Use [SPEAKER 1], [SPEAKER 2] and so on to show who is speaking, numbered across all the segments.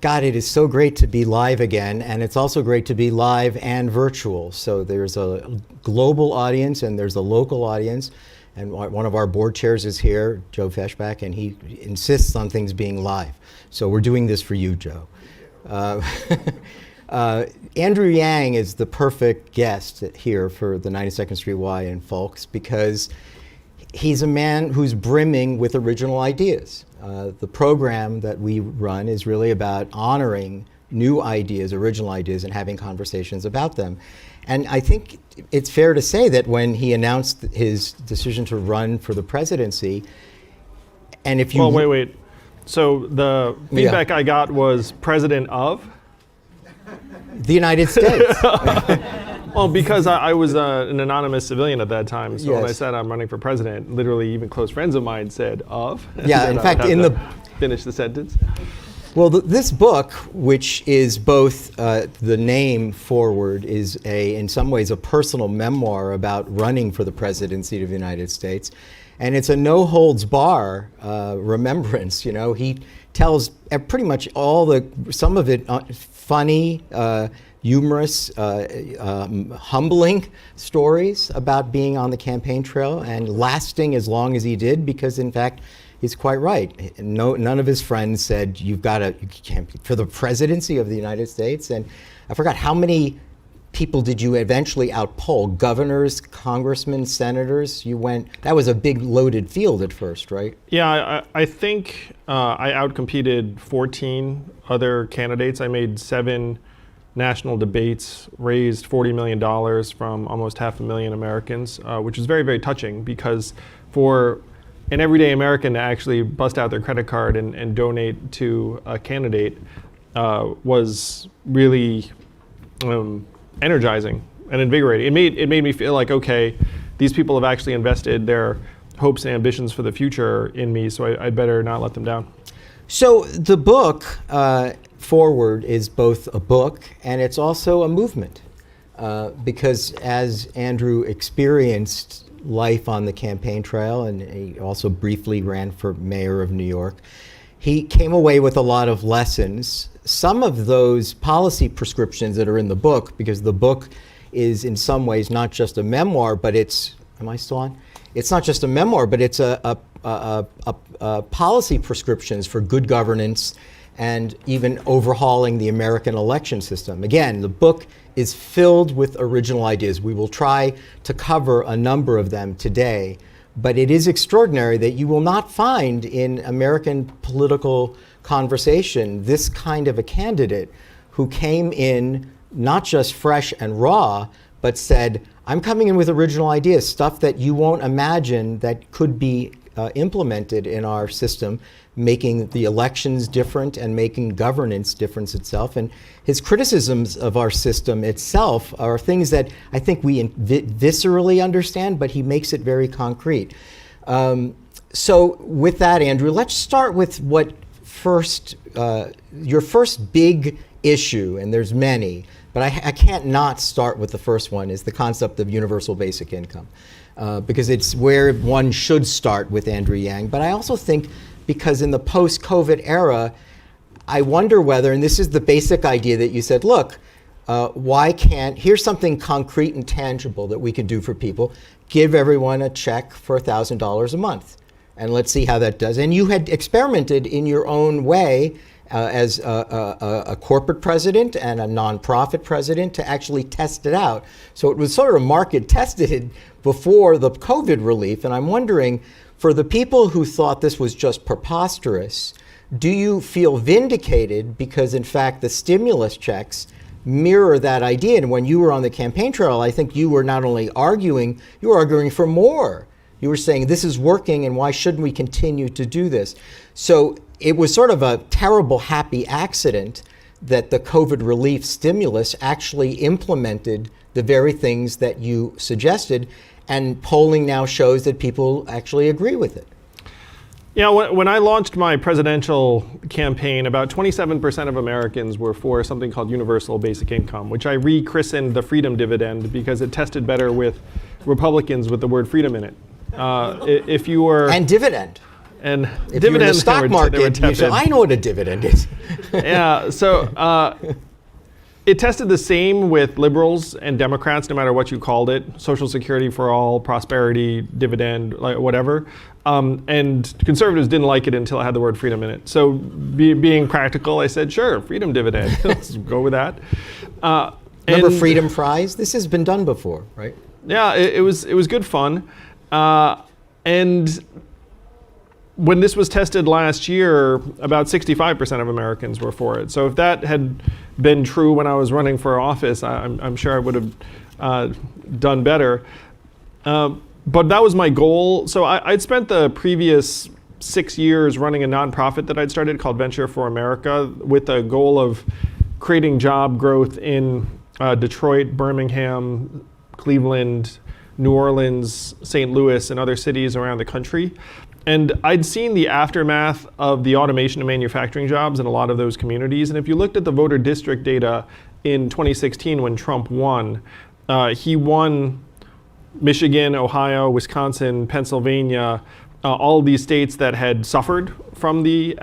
[SPEAKER 1] God, it is so great to be live again, and it's also great to be live and virtual. So there's a global audience and there's a local audience, and one of our board chairs is here, Joe Feshbach, and he insists on things being live. So we're doing this for you, Joe. Andrew Yang is the perfect guest here for the 92nd Street Y and Folks, because he's a man who's brimming with original ideas. The program that we run is really about honoring new ideas, original ideas, and having conversations about them. And I think it's fair to say that when he announced his decision to run for the presidency, and if you...
[SPEAKER 2] Well, wait. So the feedback I got was president of?
[SPEAKER 1] The United States.
[SPEAKER 2] Well, because I was an anonymous civilian at that time, so
[SPEAKER 1] Yes.
[SPEAKER 2] when I said I'm running for president, literally even close friends of mine said of.
[SPEAKER 1] Yeah, in fact, in the...
[SPEAKER 2] Finish the sentence.
[SPEAKER 1] Well, this book, which is both the name forward, is in some ways a personal memoir about running for the presidency of the United States, and it's a no-holds-bar remembrance. You know, he tells pretty much some of it funny, humorous, humbling stories about being on the campaign trail and lasting as long as he did, because in fact, he's quite right. None of his friends said, you can't for the presidency of the United States. And I forgot, how many people did you eventually outpoll? Governors, congressmen, senators? That was a big loaded field at first, right?
[SPEAKER 2] Yeah, I think I outcompeted 14 other candidates. I made 7 national debates, raised $40 million from almost 500,000 Americans, which is very, very touching, because for an everyday American to actually bust out their credit card and donate to a candidate was really energizing and invigorating. It made me feel like, okay, these people have actually invested their hopes and ambitions for the future in me, so I'd better not let them down.
[SPEAKER 1] So the book, Forward, is both a book and it's also a movement, because as Andrew experienced life on the campaign trail, and he also briefly ran for mayor of New York, he came away with a lot of lessons. Some of those policy prescriptions that are in the book, because the book is in some ways not just a memoir, but am I still on? It's not just a memoir, but it's a policy prescriptions for good governance and even overhauling the American election system. Again, the book is filled with original ideas. We will try to cover a number of them today, but it is extraordinary that you will not find in American political conversation this kind of a candidate who came in not just fresh and raw, but said, I'm coming in with original ideas, stuff that you won't imagine that could be implemented in our system, making the elections different and making governance difference itself. And his criticisms of our system itself are things that I think we viscerally understand, but he makes it very concrete. So with that, Andrew, let's start with your first big issue, and there's many, but I can't not start with the first one, is the concept of universal basic income. Because it's where one should start with Andrew Yang. But I also think, because in the post-COVID era, I wonder whether, and this is the basic idea that you said, look, here's something concrete and tangible that we could do for people. Give everyone a check for $1,000 a month, and let's see how that does. And you had experimented in your own way as a corporate president and a nonprofit president to actually test it out. So it was sort of market tested before the COVID relief. And I'm wondering, for the people who thought this was just preposterous, do you feel vindicated because in fact the stimulus checks mirror that idea? And when you were on the campaign trail, I think you were not only arguing, you were arguing for more. You were saying this is working and why shouldn't we continue to do this? So it was sort of a terrible happy accident that the COVID relief stimulus actually implemented the very things that you suggested, and polling now shows that people actually agree with it.
[SPEAKER 2] Yeah, when I launched my presidential campaign, about 27% of Americans were for something called universal basic income, which I rechristened the freedom dividend because it tested better with Republicans with the word freedom in it. If you were...
[SPEAKER 1] And dividend.
[SPEAKER 2] And
[SPEAKER 1] If you're in the
[SPEAKER 2] dividends,
[SPEAKER 1] stock
[SPEAKER 2] they were
[SPEAKER 1] market, you
[SPEAKER 2] tepid.
[SPEAKER 1] say, I know what a dividend is.
[SPEAKER 2] Yeah, so it tested the same with liberals and Democrats, no matter what you called it: Social Security for all, prosperity, dividend, like whatever. And conservatives didn't like it until it had the word freedom in it. So being practical, I said, sure, freedom dividend. Let's go with that.
[SPEAKER 1] Remember freedom fries? This has been done before, right?
[SPEAKER 2] Yeah, it was good fun. And when this was tested last year, about 65% of Americans were for it. So if that had been true when I was running for office, I'm sure I would have done better. But that was my goal. So I'd spent the previous 6 years running a nonprofit that I'd started called Venture for America, with the goal of creating job growth in Detroit, Birmingham, Cleveland, New Orleans, St. Louis, and other cities around the country. And I'd seen the aftermath of the automation of manufacturing jobs in a lot of those communities. And if you looked at the voter district data in 2016 when Trump won, he won Michigan, Ohio, Wisconsin, Pennsylvania, all of these states that had suffered from the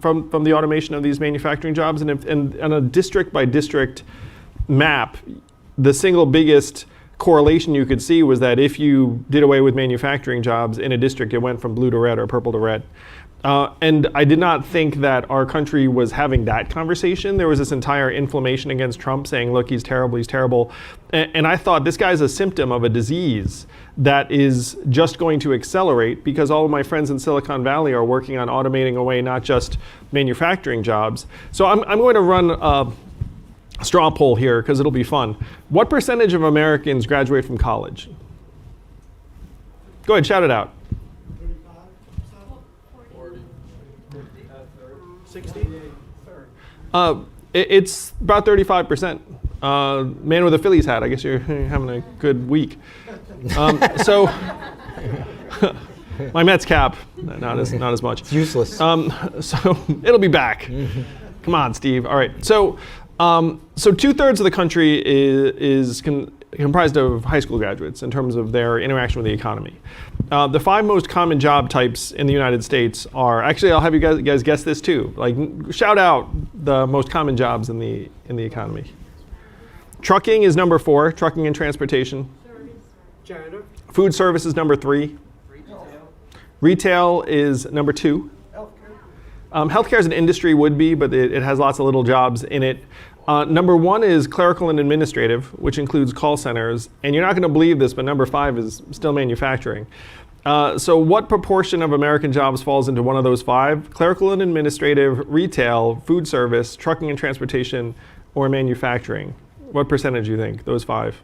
[SPEAKER 2] from the automation of these manufacturing jobs. And on a district by district map, the single biggest correlation you could see was that if you did away with manufacturing jobs in a district, it went from blue to red or purple to red. And I did not think that our country was having that conversation. There was this entire inflammation against Trump, saying, look, he's terrible, he's terrible. And I thought, this guy's a symptom of a disease that is just going to accelerate, because all of my friends in Silicon Valley are working on automating away not just manufacturing jobs. So I'm going to run a straw poll here, because it'll be fun. What percentage of Americans graduate from college? Go ahead, shout it out. 60? It's about 35%. Man with a Phillies hat, I guess you're having a good week. So my Mets cap, not as much.
[SPEAKER 1] It's useless.
[SPEAKER 2] So it'll be back. Come on, Steve. All right. So 2/3 of the country is comprised of high school graduates in terms of their interaction with the economy. The 5 most common job types in the United States are, actually, I'll have you guys guess this too. Like, shout out the most common jobs in the economy. Trucking is number 4, trucking and transportation.
[SPEAKER 3] Janitor.
[SPEAKER 2] Food service is number 3. Retail is number 2. Healthcare as an industry would be, but it has lots of little jobs in it. Number 1 is clerical and administrative, which includes call centers. And you're not going to believe this, but number 5 is still manufacturing. So what proportion of American jobs falls into one of those 5? Clerical and administrative, retail, food service, trucking and transportation, or manufacturing? What percentage do you think, those 5?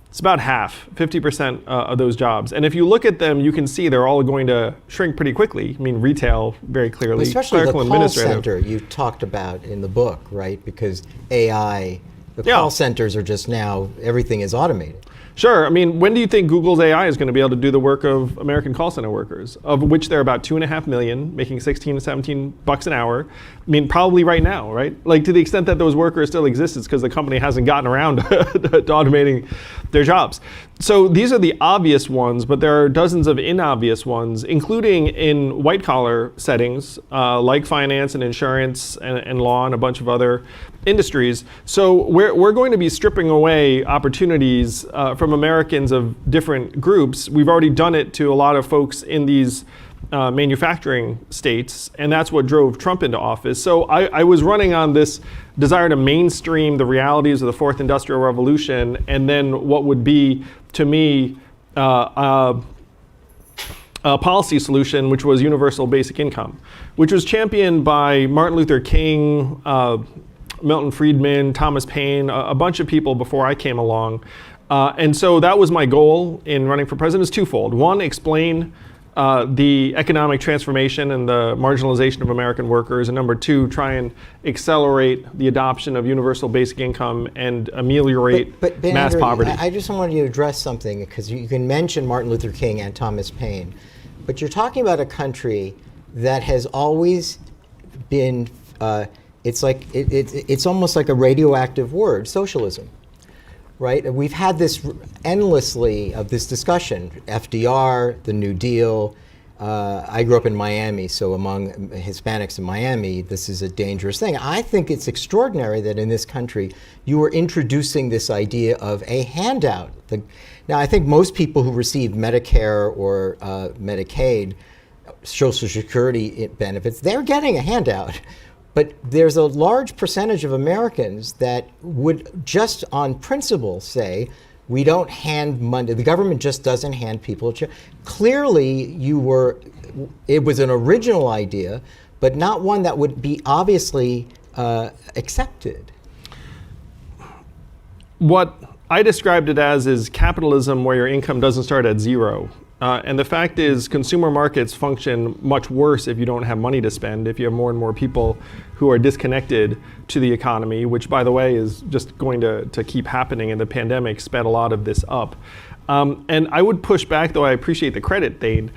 [SPEAKER 2] It's about half, 50% of those jobs. And if you look at them, you can see they're all going to shrink pretty quickly. I mean, retail, very clearly.
[SPEAKER 1] Especially the
[SPEAKER 2] clerical
[SPEAKER 1] call center you talked about in the book, right? Because AI, the call centers are just now, everything is automated.
[SPEAKER 2] Sure. I mean, when do you think Google's AI is going to be able to do the work of American call center workers, of which there are about 2.5 million, making 16 to 17 bucks an hour? I mean, probably right now, right? Like, to the extent that those workers still exist, it's because the company hasn't gotten around to automating their jobs. So these are the obvious ones, but there are dozens of inobvious ones, including in white-collar settings, like finance and insurance and law and a bunch of other industries. So we're going to be stripping away opportunities from Americans of different groups. We've already done it to a lot of folks in these manufacturing states, and that's what drove Trump into office. So I was running on this desire to mainstream the realities of the Fourth Industrial Revolution, and then what would be, to me, a policy solution, which was universal basic income, which was championed by Martin Luther King, Milton Friedman, Thomas Paine, a bunch of people before I came along. And so that was my goal in running for president. It's twofold. One, explain the economic transformation and the marginalization of American workers. And number 2, try and accelerate the adoption of universal basic income and ameliorate
[SPEAKER 1] but
[SPEAKER 2] mass
[SPEAKER 1] Andrew,
[SPEAKER 2] poverty.
[SPEAKER 1] I just wanted you to address something, because you can mention Martin Luther King and Thomas Paine, but you're talking about a country that has always been, it's almost like a radioactive word, socialism. Right? We've had this endlessly of this discussion, FDR, the New Deal, I grew up in Miami, so among Hispanics in Miami, this is a dangerous thing. I think it's extraordinary that in this country you are introducing this idea of a handout. Now, I think most people who receive Medicare or Medicaid, Social Security benefits, they're getting a handout. But there's a large percentage of Americans that would just on principle say, we don't hand money, the government just doesn't hand people. Clearly, it was an original idea, but not one that would be obviously accepted.
[SPEAKER 2] What I described it as is capitalism where your income doesn't start at zero. And the fact is, consumer markets function much worse if you don't have money to spend, if you have more and more people who are disconnected to the economy, which, by the way, is just going to keep happening, and the pandemic sped a lot of this up. And I would push back, though I appreciate the credit, Thane.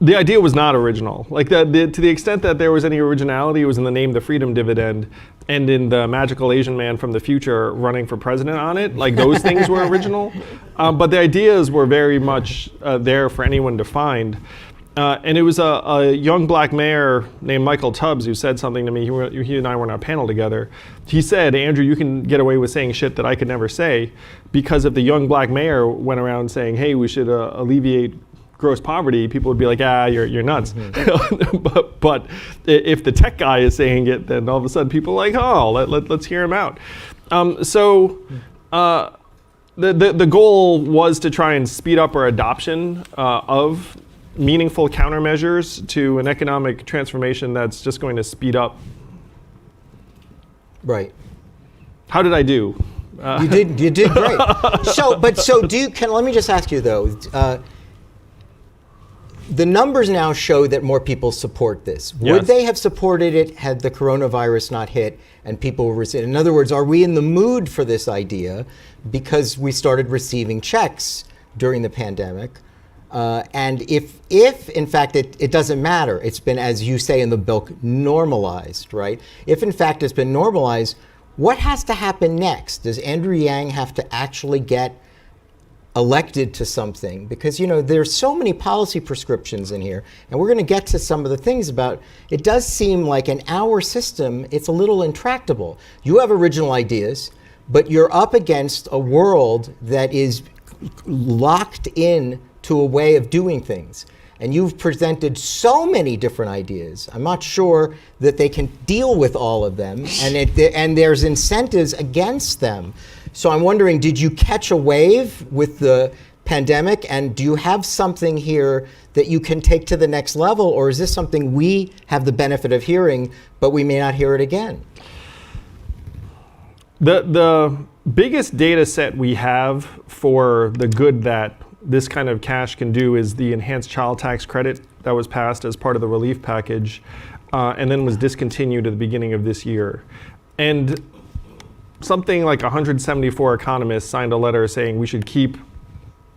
[SPEAKER 2] The idea was not original. Like to the extent that there was any originality, it was in the name the Freedom Dividend and in the magical Asian man from the future running for president on it. Like those things were original. But the ideas were very much there for anyone to find. And it was a young black mayor named Michael Tubbs who said something to me. He and I were on a panel together. He said, Andrew, you can get away with saying shit that I could never say, because if the young black mayor went around saying, hey, we should alleviate gross poverty, people would be like, you're nuts. Mm-hmm. but if the tech guy is saying it, then all of a sudden people are like, oh, let's hear him out. The goal was to try and speed up our adoption of meaningful countermeasures to an economic transformation that's just going to speed up.
[SPEAKER 1] Right.
[SPEAKER 2] How did I do?
[SPEAKER 1] You did great. Let me just ask you though, the numbers now show that more people support this.
[SPEAKER 2] Yes.
[SPEAKER 1] Would they have supported it had the coronavirus not hit and people were receiving? In other words, are we in the mood for this idea because we started receiving checks during the pandemic? And if in fact it doesn't matter, it's been, as you say in the book, normalized, right? If in fact it's been normalized, what has to happen next? Does Andrew Yang have to actually get elected to something? Because there's so many policy prescriptions in here, and we're going to get to some of the things about it. Does seem like in our system it's a little intractable. You have original ideas, but you're up against a world that is locked in to a way of doing things, and you've presented so many different ideas. I'm not sure that they can deal with all of them, and there's incentives against them. So I'm wondering, did you catch a wave with the pandemic, and do you have something here that you can take to the next level, or is this something we have the benefit of hearing, but we may not hear it again?
[SPEAKER 2] The biggest data set we have for the good that this kind of cash can do is the enhanced child tax credit that was passed as part of the relief package, and then was discontinued at the beginning of this year. And something like 174 economists signed a letter saying we should keep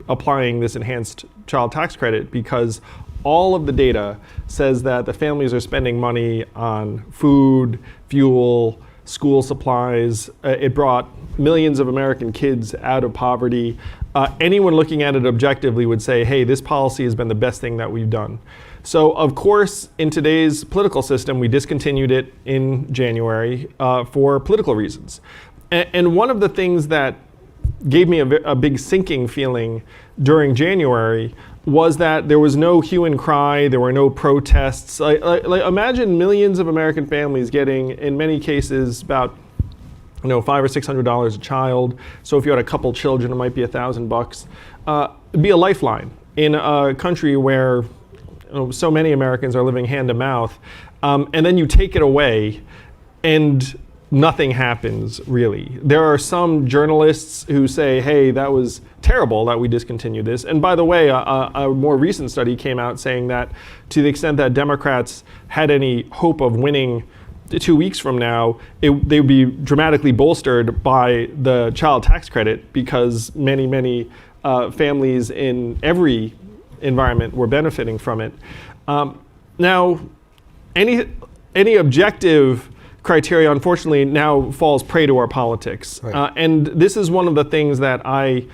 [SPEAKER 2] applying this enhanced child tax credit because all of the data says that the families are spending money on food, fuel, school supplies. It brought millions of American kids out of poverty. Anyone looking at it objectively would say, hey, this policy has been the best thing that we've done. So, of course, in today's political system, we discontinued it in January for political reasons. And one of the things that gave me a big sinking feeling during January was that there was no hue and cry, there were no protests. Like imagine millions of American families getting, in many cases, about $500 or $600 a child. So if you had a couple children, it might be $1,000. It'd be a lifeline in a country where so many Americans are living hand to mouth. And then you take it away, and nothing happens, really. There are some journalists who say, hey, that was terrible that we discontinued this. And by the way, a more recent study came out saying that to the extent that Democrats had any hope of winning 2 weeks from now, they would be dramatically bolstered by the child tax credit because many families in every environment were benefiting from it. Now, any objective criteria, unfortunately, now falls prey to our politics. Right. And this is one of the things that I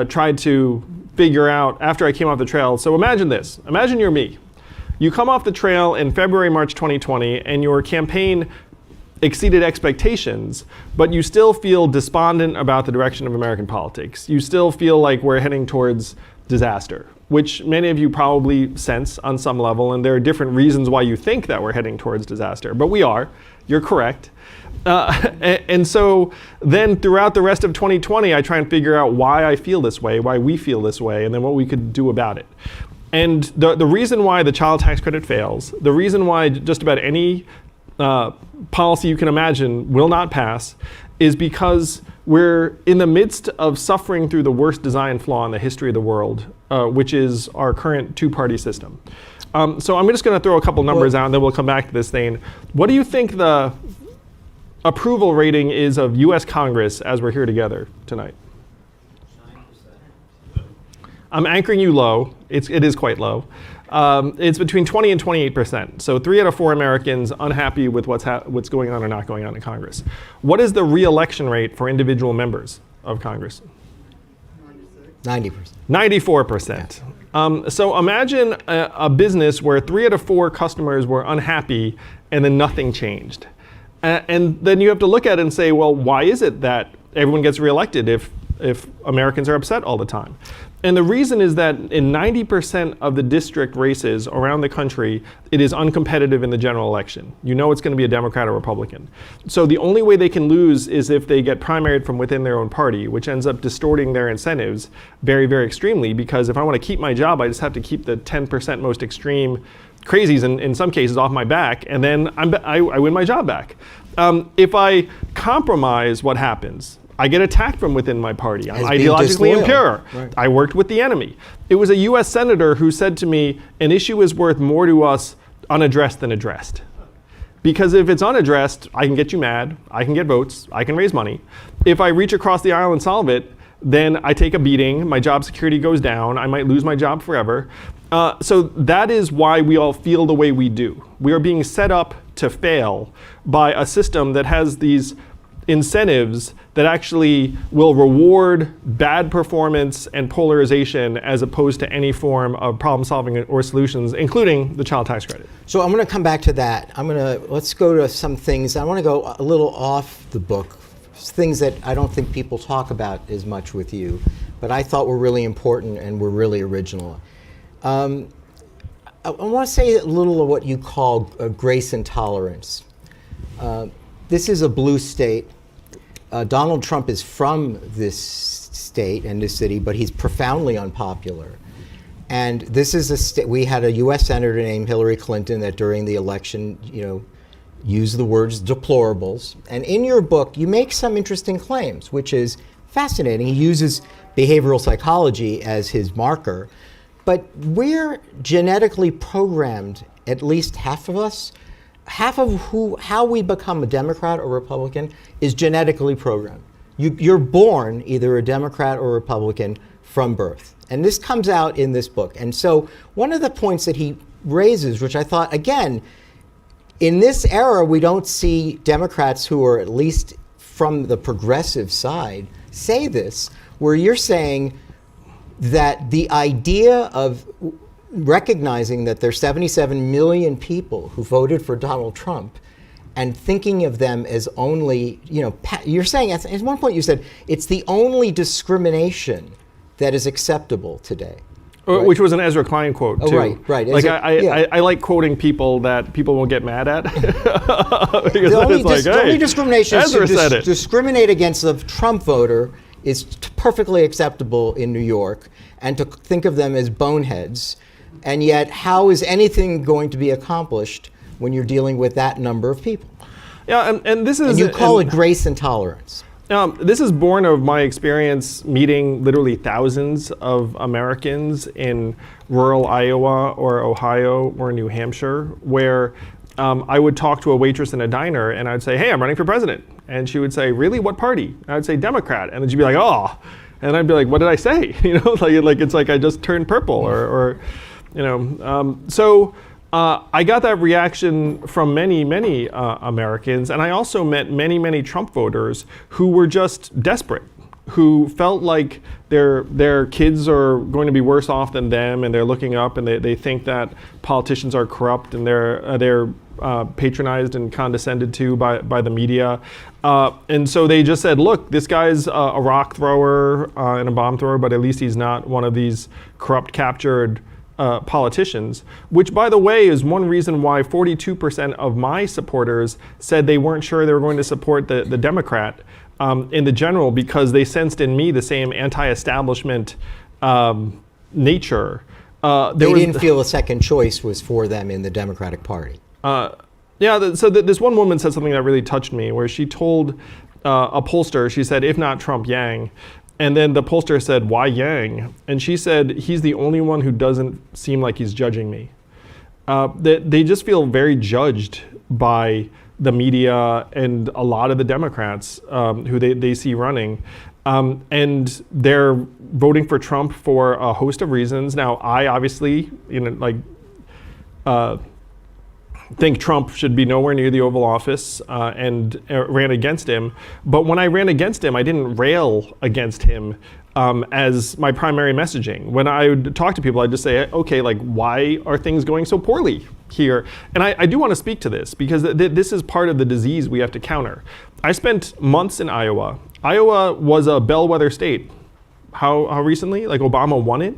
[SPEAKER 2] tried to figure out after I came off the trail. So imagine this. Imagine you're me. You come off the trail in February, March 2020, and your campaign exceeded expectations, but you still feel despondent about the direction of American politics. You still feel like we're heading towards disaster, which many of you probably sense on some level, and there are different reasons why you think that we're heading towards disaster, but we are. You're correct. And so then throughout the rest of 2020, I try and figure out why I feel this way, why we feel this way, and then what we could do about it. And the reason why the child tax credit fails, the reason why just about any policy you can imagine will not pass, is because we're in the midst of suffering through the worst design flaw in the history of the world, which is our current two-party system. So I'm just going to throw a couple numbers out, and then we'll come back to this thing. What do you think the approval rating is of US Congress as we're here together tonight? 9%. I'm anchoring you low. It is quite low. It's between 20 and 28%. So 3 out of 4 Americans unhappy with what's going on or not going on in Congress. What is the re-election rate for individual members of Congress?
[SPEAKER 1] 90%.
[SPEAKER 2] 94%. So imagine a business where 3 out of 4 customers were unhappy and then nothing changed. And then you have to look at it and say, well, why is it that everyone gets reelected if Americans are upset all the time? And the reason is that in 90% of the district races around the country, it is uncompetitive in the general election. You know it's going to be a Democrat or Republican. So the only way they can lose is if they get primaried from within their own party, which ends up distorting their incentives very, very extremely, because if I want to keep my job, I just have to keep the 10% most extreme crazies in some cases off my back, and then I win my job back. If I compromise, what happens? I get attacked from within my party. I'm ideologically impure. Right. I worked with the enemy. It was a US senator who said to me, an issue is worth more to us unaddressed than addressed. Because if it's unaddressed, I can get you mad, I can get votes, I can raise money. If I reach across the aisle and solve it, then I take a beating, my job security goes down, I might lose my job forever. So that is why we all feel the way we do. We are being set up to fail by a system that has these incentives that actually will reward bad performance and polarization as opposed to any form of problem solving or solutions, including the child tax credit.
[SPEAKER 1] So I'm going to come back to that. Let's go to some things. I want to go a little off the book, things that I don't think people talk about as much with you, but I thought were really important and were really original. I want to say a little of what you call grace and tolerance. This is a blue state. Donald Trump is from this state and this city, but he's profoundly unpopular. And this is a state. We had a U.S. senator named Hillary Clinton that during the election, used the words deplorables. And in your book, you make some interesting claims, which is fascinating. He uses behavioral psychology as his marker. But we're genetically programmed, at least half of us. Half of how we become a Democrat or Republican is genetically programmed. You're born either a Democrat or Republican from birth. And this comes out in this book. And so one of the points that he raises, which I thought, again, in this era, we don't see Democrats who are at least from the progressive side say this, where you're saying that the idea of recognizing that there's 77 million people who voted for Donald Trump and thinking of them as only, you're saying, at one point you said, it's the only discrimination that is acceptable today. Right?
[SPEAKER 2] Which was an Ezra Klein quote, too.
[SPEAKER 1] Oh, right.
[SPEAKER 2] Like, I like quoting people that people won't get mad at.
[SPEAKER 1] The only discrimination is to discriminate against the Trump voter is perfectly acceptable in New York, and to think of them as boneheads. And yet, how is anything going to be accomplished when you're dealing with that number of people?
[SPEAKER 2] Yeah, and this is...
[SPEAKER 1] And you call it grace and tolerance.
[SPEAKER 2] This is born of my experience meeting literally thousands of Americans in rural Iowa or Ohio or New Hampshire, where I would talk to a waitress in a diner and I'd say, hey, I'm running for president. And she would say, really, what party? And I'd say Democrat. And then she'd be like, oh. And I'd be like, what did I say? Like it's like I just turned purple So I got that reaction from many, many Americans, and I also met many, many Trump voters who were just desperate. who felt like their kids are going to be worse off than them, and they're looking up and they think that politicians are corrupt, and they're patronized and condescended to by the media. And so they just said, look, this guy's a rock thrower and a bomb thrower, but at least he's not one of these corrupt, captured politicians, which, by the way, is one reason why 42% of my supporters said they weren't sure they were going to support the Democrat in the general, because they sensed in me the same anti-establishment nature.
[SPEAKER 1] They didn't feel a second choice was for them in the Democratic Party.
[SPEAKER 2] This one woman said something that really touched me, where she told a pollster, she said, if not Trump, Yang. And then the pollster said, why Yang? And she said, he's the only one who doesn't seem like he's judging me. They just feel very judged by the media and a lot of the Democrats who they see running. And they're voting for Trump for a host of reasons. Now, I obviously, think Trump should be nowhere near the Oval Office and ran against him. But when I ran against him, I didn't rail against him as my primary messaging. When I would talk to people, I'd just say, okay, like, why are things going so poorly here? And I do want to speak to this, because this is part of the disease we have to counter. I spent months in Iowa. Iowa was a bellwether state. How recently? Like, Obama won it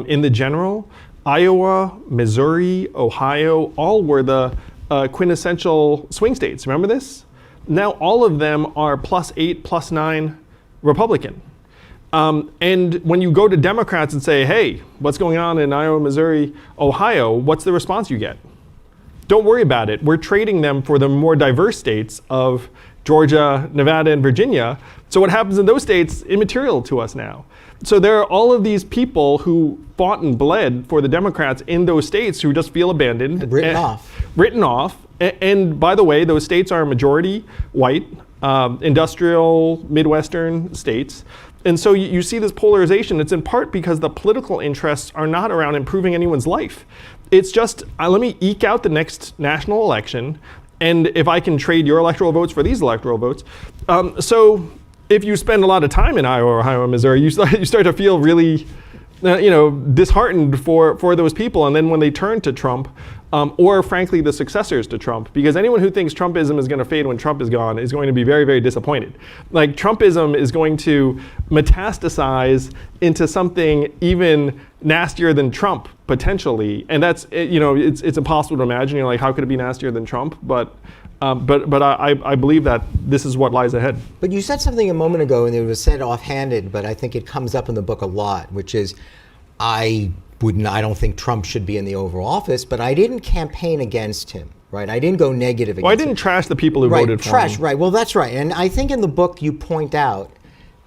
[SPEAKER 2] in the general. Iowa, Missouri, Ohio, all were the quintessential swing states. Remember this? Now all of them are +8, +9 Republican. And when you go to Democrats and say, hey, what's going on in Iowa, Missouri, Ohio, what's the response you get? Don't worry about it. We're trading them for the more diverse states of Georgia, Nevada, and Virginia. So what happens in those states, immaterial to us now. So there are all of these people who fought and bled for the Democrats in those states who just feel abandoned.
[SPEAKER 1] Written off.
[SPEAKER 2] Written off. And by the way, those states are majority white, industrial, Midwestern states. And so you see this polarization. It's in part because the political interests are not around improving anyone's life. It's just, let me eke out the next national election, and if I can trade your electoral votes for these electoral votes. So if you spend a lot of time in Iowa, Ohio, Missouri, you start to feel really disheartened for those people. And then when they turn to Trump, or frankly the successors to Trump, because anyone who thinks Trumpism is going to fade when Trump is gone is going to be very, very disappointed. Like, Trumpism is going to metastasize into something even nastier than Trump, potentially. And that's, it's impossible to imagine. You're like, how could it be nastier than Trump? But I believe that this is what lies ahead.
[SPEAKER 1] But you said something a moment ago, and it was said offhanded, but I think it comes up in the book a lot, which is, I don't think Trump should be in the Oval Office, but I didn't campaign against him, right? I didn't go negative against him.
[SPEAKER 2] Well, I didn't trash the people who voted for him.
[SPEAKER 1] Right, well, that's right. And I think in the book you point out,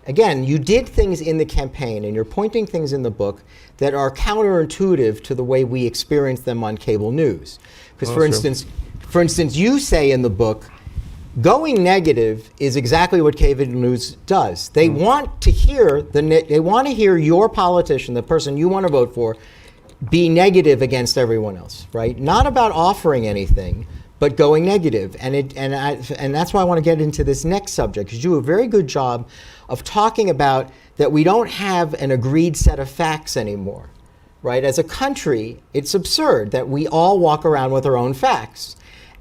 [SPEAKER 1] again, you did things in the campaign, and you're pointing things in the book that are counterintuitive to the way we experience them on cable news. Because, for instance, you say in the book, going negative is exactly what cable news does. They want to hear your politician, the person you want to vote for, be negative against everyone else, right? Not about offering anything, but going negative. And that's why I want to get into this next subject, because you do a very good job of talking about that we don't have an agreed set of facts anymore, right? As a country, it's absurd that we all walk around with our own facts,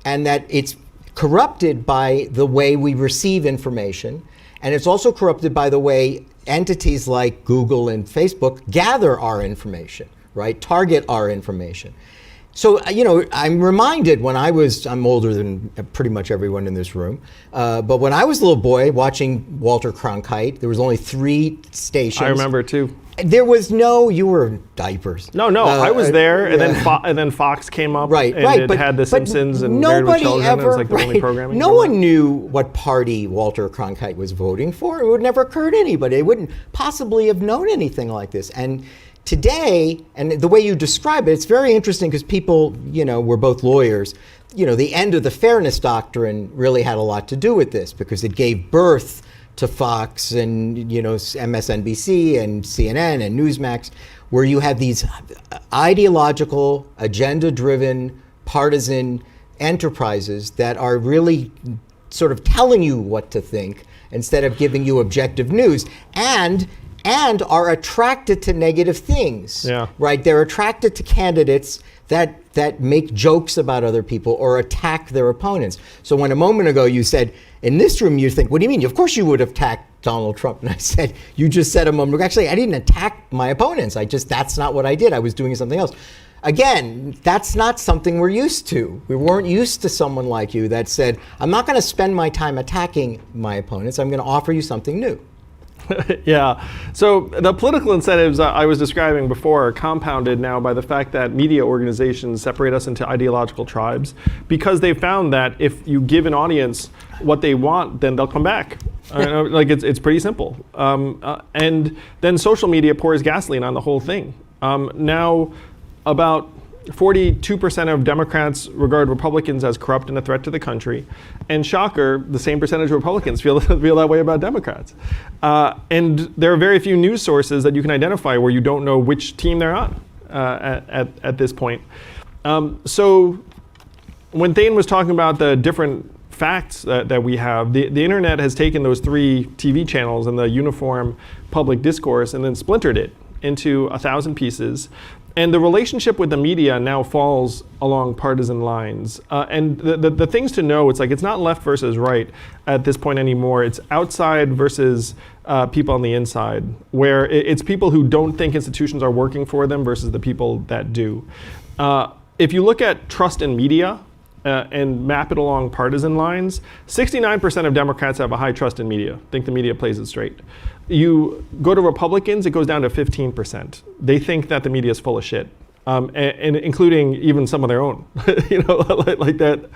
[SPEAKER 1] and that it's corrupted by the way we receive information, and it's also corrupted by the way entities like Google and Facebook gather our information, right? Target our information. So, I'm reminded when I'm older than pretty much everyone in this room, but when I was a little boy watching Walter Cronkite, there was only 3 stations.
[SPEAKER 2] I remember too.
[SPEAKER 1] There was you were in diapers.
[SPEAKER 2] No, I was there, and then Fox came up,
[SPEAKER 1] right,
[SPEAKER 2] and it had The Simpsons and Married with Children. It was like the only programming.
[SPEAKER 1] No one knew what party Walter Cronkite was voting for. It would never occur to anybody. They wouldn't possibly have known anything like this. And today, and the way you describe it, it's very interesting, because people, we're both lawyers. The end of the fairness doctrine really had a lot to do with this, because it gave birth to Fox and MSNBC and CNN and Newsmax, where you have these ideological, agenda-driven, partisan enterprises that are really sort of telling you what to think instead of giving you objective news, and are attracted to negative things.
[SPEAKER 2] Yeah.
[SPEAKER 1] Right? They're attracted to candidates that make jokes about other people or attack their opponents. So when a moment ago you said, in this room you think, what do you mean? Of course you would have attacked Donald Trump. And I said, you just said a moment ago, actually I didn't attack my opponents. That's not what I did. I was doing something else. Again, that's not something we're used to. We weren't used to someone like you that said, I'm not going to spend my time attacking my opponents. I'm going to offer you something new.
[SPEAKER 2] Yeah. So the political incentives I was describing before are compounded now by the fact that media organizations separate us into ideological tribes, because they found that if you give an audience what they want, then they'll come back. Like it's pretty simple. And then social media pours gasoline on the whole thing. Now, about 42% of Democrats regard Republicans as corrupt and a threat to the country. And shocker, the same percentage of Republicans feel that way about Democrats. And there are very few news sources that you can identify where you don't know which team they're on at this point. So when Thane was talking about the different facts that we have, the internet has taken those 3 TV channels and the uniform public discourse and then splintered it into 1,000 pieces. And the relationship with the media now falls along partisan lines. And the things to know, it's like it's not left versus right at this point anymore. It's outside versus people on the inside, where it's people who don't think institutions are working for them versus the people that do. If you look at trust in media and map it along partisan lines, 69% of Democrats have a high trust in media, think the media plays it straight. You go to Republicans, it goes down to 15%. They think that the media is full of shit, and including even some of their own, like that.